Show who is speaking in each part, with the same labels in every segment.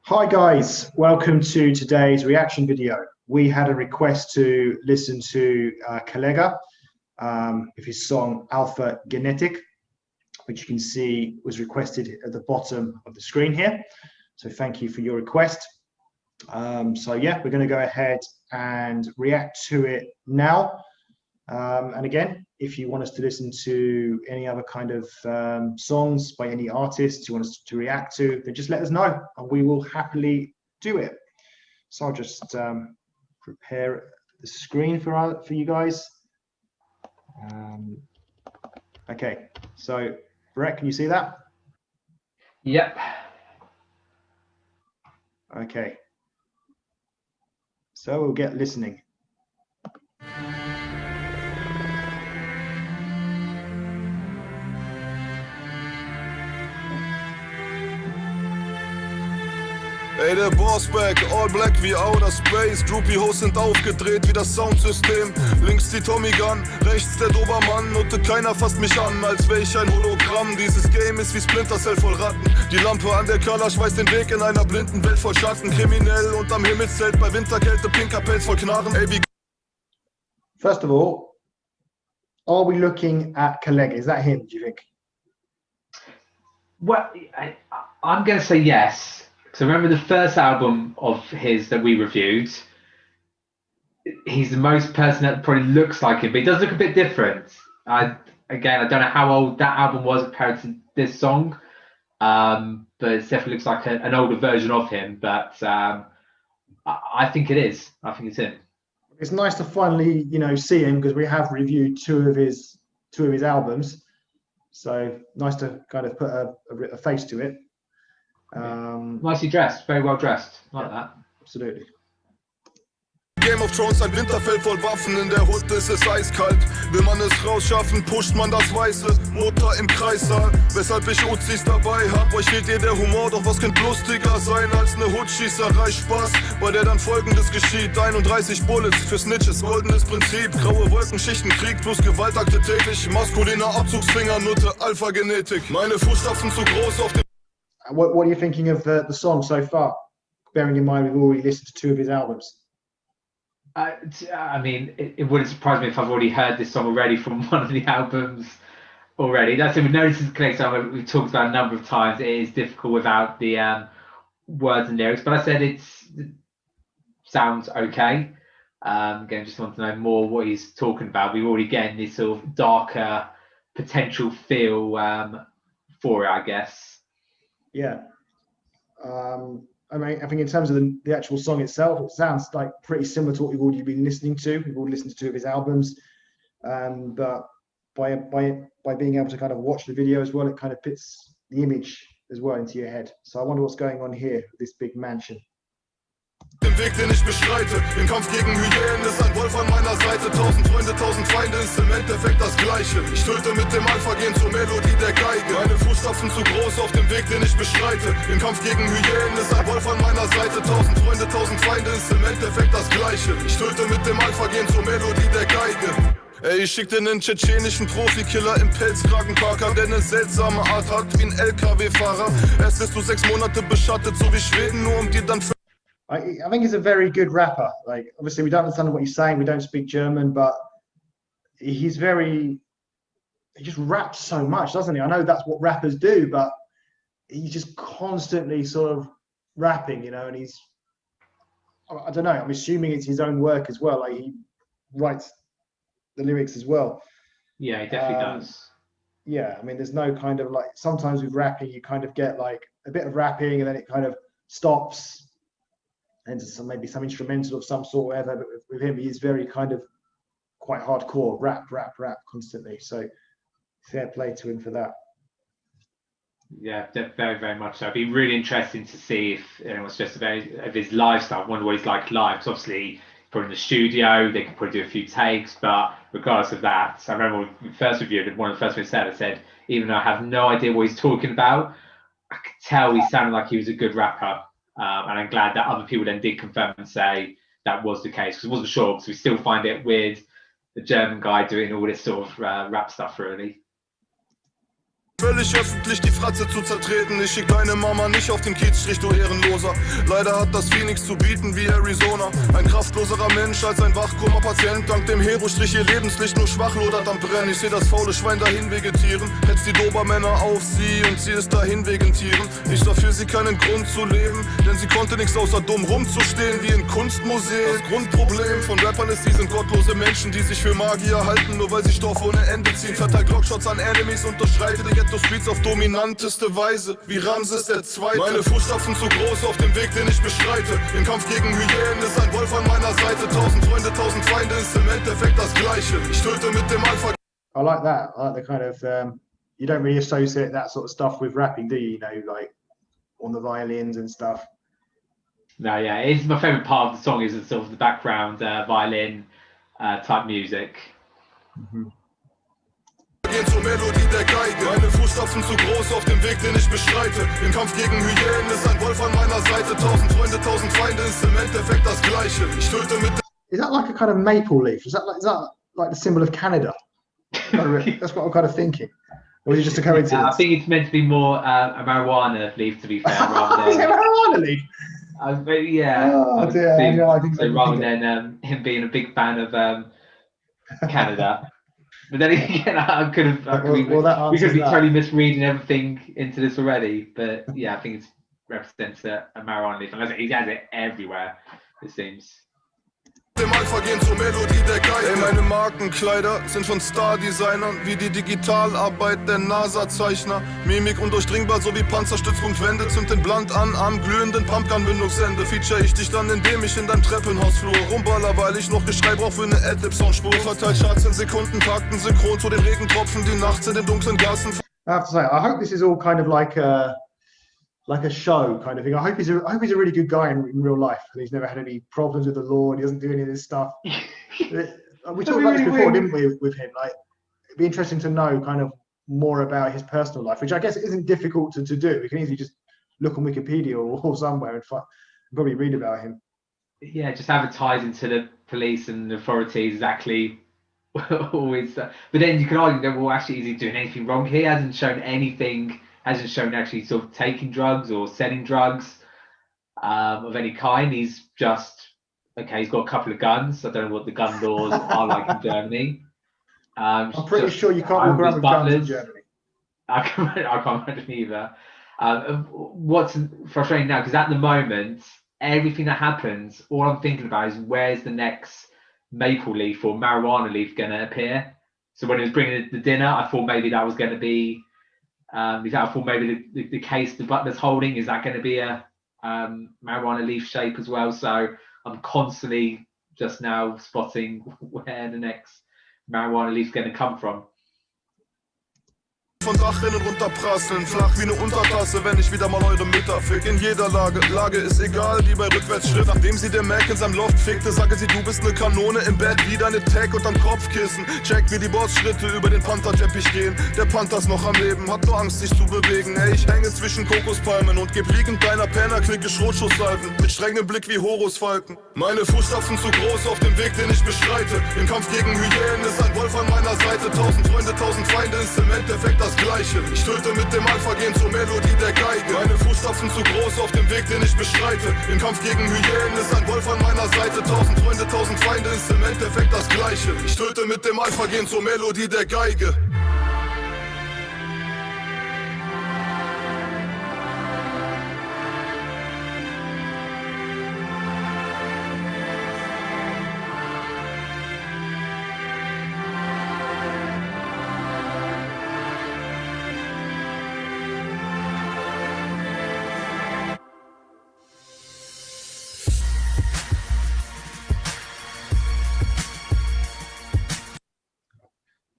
Speaker 1: Hi guys, welcome to today's reaction video. We had a request to listen to Kollegah with his song Alphagenetik, which you can see was requested at the bottom of the screen here. So thank you for your request. So yeah, we're going to go ahead and react to it now. And again, if you want us to listen to any other kind of songs by any artists you want us to react to, then just let us know and we will happily do it. So I'll just prepare the screen for you guys. Okay, so Brett, can you see that?
Speaker 2: Yep.
Speaker 1: Okay, so we'll get listening.
Speaker 3: Ey, der Bossback, all black wie Outer Space. Groupie-Hosts sind aufgedreht wie das Soundsystem. Links die Tommy Gun, rechts der Dobermann. Und keiner fasst mich an, als wär ich ein Hologramm. Dieses Game ist wie Splinter Cell voll Ratten. Die Lampe an der Kalasch weist den Weg in einer blinden Welt voll Schatten. Kriminell unterm Himmelszelt bei Winterkälte, pinker Pelz voll Knarren. Ey, wie
Speaker 1: First of all, are we looking at Kollegah? Is that him, do you think?
Speaker 2: Well, I'm going to say yes. So remember the first album of his that we reviewed, he's the most person that probably looks like him, but he does look a bit different. I don't know how old that album was compared to this song, but it definitely looks like an older version of him, but I think it is. I think it's him.
Speaker 1: It's nice to finally, see him, because we have reviewed two of his albums. So nice to kind of put a face to it.
Speaker 2: Nicely dressed, very well dressed, like that.
Speaker 1: Absolutely.
Speaker 3: Game of Thrones, ein Winterfell voll Waffen, in der Hut ist es eiskalt. Will man es rausschaffen, pusht man das Weiße, Mutter im Kreissaal. Weshalb ich Uzis dabei hab, euch fehlt ihr der Humor, doch was könnte lustiger sein als eine Hutschießerei Spaß, bei der dann Folgendes geschieht. 31 Bullets für Snitches, goldenes Prinzip, graue Wolkenschichten, Krieg plus Gewaltakte täglich, maskuliner Abzugsfinger, Nutte, Alphagenetik. Meine Fußstapfen zu groß auf dem.
Speaker 1: What are you thinking of the song so far? Bearing in mind we've already listened to two of his albums.
Speaker 2: I mean, it wouldn't surprise me if I've already heard this song already from one of the albums already. That's it. We noticed the Kollegah song we've talked about a number of times. It is difficult without the words and lyrics, but I said it sounds okay. Again, just want to know more what he's talking about. We're already getting this sort of darker potential feel for it, I guess.
Speaker 1: Yeah. I mean, I think in terms of the actual song itself, it sounds like pretty similar to what we've already been listening to. We've already listened to two of his albums, but by being able to kind of watch the video as well, it kind of puts the image as well into your head. So I wonder what's going on here with this big mansion.
Speaker 3: Den Weg, den ich beschreite, im Kampf gegen Hyänen ist ein Wolf an meiner Seite. 1000 Freunde, 1000 Feinde ist im Endeffekt das Gleiche. Ich töte mit dem Alpha-Gen zur Melodie der Geige. Meine Fußstapfen zu groß auf dem Weg, den ich beschreite. Im Kampf gegen Hyänen ist ein Wolf an meiner Seite. 1000 Freunde, 1000 Feinde ist im Endeffekt das Gleiche. Ich töte mit dem Alpha-Gen zur Melodie der Geige. Ey, ich schick den tschetschenischen Profikiller im Pelzkragenparker, der eine seltsame Art hat wie ein LKW-Fahrer. Erst bist du 6 Monate beschattet, so wie Schweden, nur dir dann.
Speaker 1: I think he's a very good rapper. Like, obviously we don't understand what he's saying, we don't speak German, but he just raps so much, doesn't he? I know that's what rappers do, but he's just constantly sort of rapping, and I don't know, I'm assuming it's his own work as well. Like, he writes the lyrics as well.
Speaker 2: Yeah, he definitely does.
Speaker 1: Yeah, I mean, there's no kind of like, sometimes with rapping, you kind of get like a bit of rapping and then it kind of stops. And maybe some instrumental of some sort, whatever. But with him, he's very kind of quite hardcore, rap constantly. So fair play to him for that.
Speaker 2: Yeah, very, very much so. It'd be really interesting to see if it's just about of his lifestyle. I wonder what he's like live. Because obviously, probably in the studio, they can probably do a few takes. But regardless of that, I remember when we first reviewed it, one of the first things I said, even though I have no idea what he's talking about, I could tell he sounded like he was a good rapper. And I'm glad that other people then did confirm and say that was the case, because I wasn't sure, because we still find it weird, the German guy doing all this sort of rap stuff, really.
Speaker 3: natürlich öffentlich die Fratze zu zertreten. Ich schick deine Mama nicht auf den Kiezstrich, du Ehrenloser. Leider hat das Phoenix zu bieten wie Arizona. Ein kraftloserer Mensch als ein Wachkoma-Patient. Dank dem Hero-Strich ihr Lebenslicht nur schwach lodert am Brennen. Ich seh das faule Schwein dahin vegetieren, hetz die Dobermänner auf sie und sie ist dahin wegen Tieren. Ich sah für sie keinen Grund zu leben, denn sie konnte nichts außer dumm rumzustehen wie in Kunstmuseen. Das Grundproblem von Rappern ist, die sind gottlose Menschen, die sich für Magier halten, nur weil sie Stoff ohne Ende ziehen. Verteilt Glockshots an Enemies und durchschreitet die Ghetto-Streets auf dominanteste Weise, wie Ramses der Zweite. Meine Fußstapfen zu groß auf dem Weg, den ich beschreite. Im Kampf gegen Hyänen ist ein Wolf an meiner Seite. 1000 Freunde, 1000 Feinde ist im Endeffekt das Gleiche. Ich töte mit dem Alpha.
Speaker 1: I like that. I like the kind of you don't really associate that sort of stuff with rapping, do you? You know, like on the violins and stuff.
Speaker 2: No, yeah, it's my favorite part of the song is the sort of the background violin type music.
Speaker 3: Gehen zur Melodie der Geige. Meine Fußstapfen zu groß auf dem Weg, den ich beschreite. Im Kampf gegen Hyänen ist ein Wolf an meiner Seite. 1000 Freunde, 1000 Feinde ist im Endeffekt das Gleiche. Ich töte mit.
Speaker 1: Is that like a kind of maple leaf? Is that like the symbol of Canada? That's what I'm kind of thinking. Or is it just a coincidence?
Speaker 2: I think it's meant to be more a marijuana leaf, to be fair, rather
Speaker 1: Is it
Speaker 2: than.
Speaker 1: a marijuana leaf?
Speaker 2: Yeah.
Speaker 1: Oh dear, I think so.
Speaker 2: Rather than him being a big fan of Canada. But then again, we could be totally misreading everything into this already. But yeah, I think it represents a marijuana leaf. And he has it everywhere, it seems.
Speaker 3: Dem Alpha gehen zur Melodie der Geige. Ey, meine Markenkleider sind von Star-Designern, wie die Digitalarbeit der NASA-Zeichner. Mimik undurchdringbar, so wie Panzerstützpunktwände. Zünd den Blunt an, am glühenden Pumpgun-Mündungsende. Feature ich dich dann, indem ich in deinem Treppenhausflur rumballer, weil ich noch Geschrei brauch für eine Adlib-Soundspur. Verteilt Charts in Sekunden, Takten synchron zu den Regentropfen, die nachts in den dunklen Gassen.
Speaker 1: I have to say, I hope this is all kind of like a show kind of thing. I hope he's a really good guy in real life, and he's never had any problems with the law, and he doesn't do any of this stuff. We talked about this before, didn't we, with him? Like, it'd be interesting to know kind of more about his personal life, which I guess isn't difficult to do. We can easily just look on Wikipedia or somewhere and probably read about him.
Speaker 2: Yeah, just advertising to the police and the authorities exactly always. But then you could argue that, well, actually, is he doing anything wrong? He hasn't shown anything. Hasn't shown actually sort of taking drugs or selling drugs of any kind. He's just, okay, he's got a couple of guns. I don't know what the gun laws are like in Germany.
Speaker 1: I'm pretty sure you can't walk around with guns in Germany.
Speaker 2: I can't imagine either. What's frustrating now, because at the moment, everything that happens, all I'm thinking about is where's the next maple leaf or marijuana leaf going to appear? So when he was bringing the dinner, I thought maybe that was going to be I thought maybe the case the butler's holding, is that going to be a marijuana leaf shape as well? So I'm constantly just now spotting where the next marijuana leaf is going to come from.
Speaker 3: Von Dachrinnen runterprasseln, flach wie eine Untertasse, wenn ich wieder mal eure Mütter fick. In jeder Lage ist egal, wie bei Rückwärtsschritt. Nachdem sie der Mac in seinem Loft fickte, sage sie, du bist ne Kanone im Bett, wie deine Tag unterm Kopfkissen. Check, wie die Bossschritte über den Pantherteppich gehen. Der Panther ist noch am Leben, hat nur Angst, sich zu bewegen. Ey, ich hänge zwischen Kokospalmen und geb liegend deiner Penner Knicke Schrotschusssalven. Mit strengem Blick wie Horusfalken. Meine Fußstapfen zu groß auf dem Weg, den ich beschreite. Im Kampf gegen Hyänen ist ein Wolf an meiner Seite. 1000 Freunde, 1000 Feinde ist im Endeffekt das Gleiche. Ich töte mit dem Alpha gehen zur Melodie der Geige. Meine Fußstapfen zu groß auf dem Weg, den ich beschreite. Im Kampf gegen Hyänen ist ein Wolf an meiner Seite. 1000 Freunde, 1000 Feinde ist im Endeffekt das Gleiche. Ich töte mit dem Alpha gehen zur Melodie der Geige.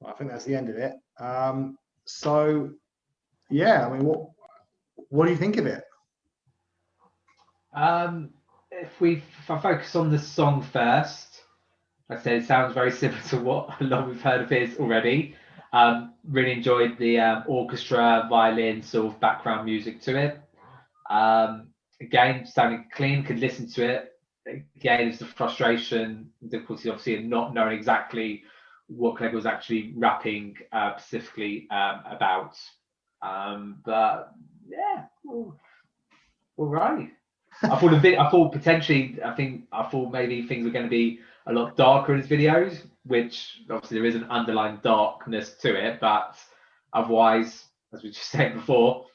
Speaker 1: I think that's the end of it. So, yeah, I mean, what do you think of it?
Speaker 2: If I focus on the song first, like I said, it sounds very similar to what a lot we've heard of his already. Really enjoyed the orchestra, violin sort of background music to it. Again, sounding clean, could listen to it. Again, it's the frustration, difficulty obviously in not knowing exactly what Kollegah was actually rapping specifically about. But yeah, all right. I thought I thought maybe things were going to be a lot darker in his videos, which obviously there is an underlying darkness to it, but otherwise, as we just said before,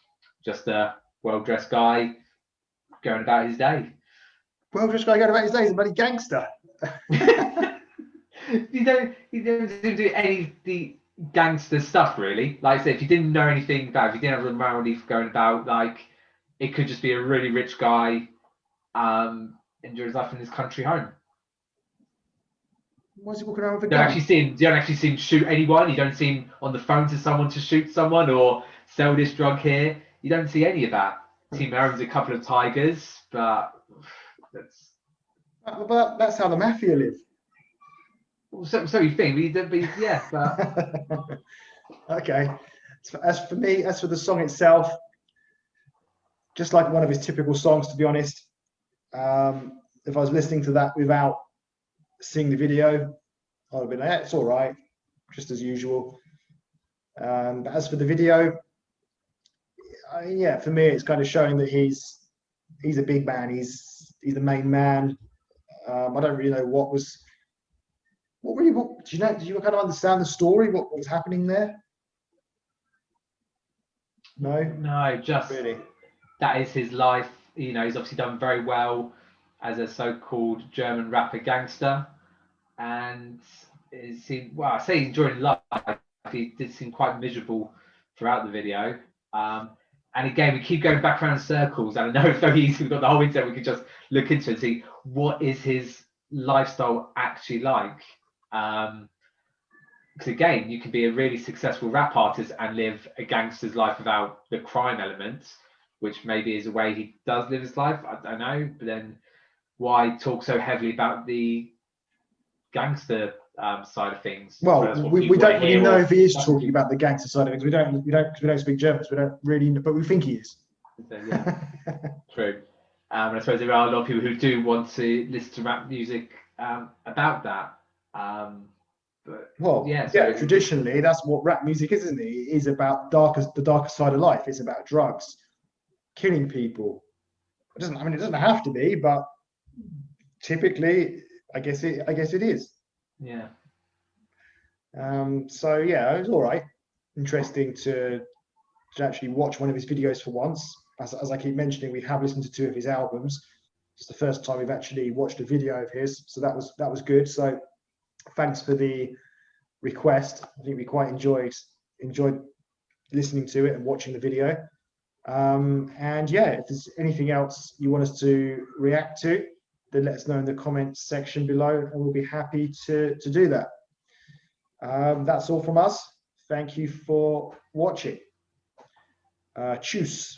Speaker 2: just a well-dressed guy going about his day.
Speaker 1: Well-dressed guy going about his day is a bloody gangster.
Speaker 2: You don't do any the gangster stuff really. Like I said, if you didn't know anything about, if you didn't have the morality going about, like it could just be a really rich guy enjoy his life in his country home.
Speaker 1: Why is he walking around with a
Speaker 2: You
Speaker 1: gun?
Speaker 2: don't actually see him shoot anyone. You don't see him on the phone to someone to shoot someone or sell this drug here. You don't see any of that. He owns a couple of tigers, but
Speaker 1: that's how the mafia live.
Speaker 2: So you think, but yeah, but
Speaker 1: Okay. As for me, as for the song itself, just like one of his typical songs, to be honest. If I was listening to that without seeing the video, I would have been like, it's all right, just as usual. But as for the video, yeah, for me, it's kind of showing that he's a big man. He's the main man. I don't really know what do you know? Did you kind of understand the story? What was happening there?
Speaker 2: No, just
Speaker 1: really.
Speaker 2: That is his life. You know, he's obviously done very well as a so-called German rapper gangster, and it seemed, well, I say during life, he did seem quite miserable throughout the video. And again, we keep going back around in circles. And I know it's very easy. We've got the whole internet. We could just look into it and see what is his lifestyle actually like. Because again, you can be a really successful rap artist and live a gangster's life without the crime elements, which maybe is a way he does live his life. I don't know. But then why talk so heavily about the gangster side of things?
Speaker 1: Well, we don't really know if he is talking about the gangster side of things. We don't speak German, so we don't really know, but we think he is.
Speaker 2: So, yeah, true. And I suppose there are a lot of people who do want to listen to rap music about that. But
Speaker 1: traditionally, that's what rap music is, isn't it? It is about the darker side of life. It's about drugs, killing people. It doesn't have to be, but typically, I guess it is.
Speaker 2: Yeah.
Speaker 1: So yeah, it was all right. Interesting to actually watch one of his videos for once. As I keep mentioning, we have listened to 2 of his albums. It's the first time we've actually watched a video of his, so that was good. So thanks for the request. I think we quite enjoyed listening to it and watching the video. And yeah, if there's anything else you want us to react to, then let us know in the comments section below, and we'll be happy to do that. That's all from us. Thank you for watching. Tschüss.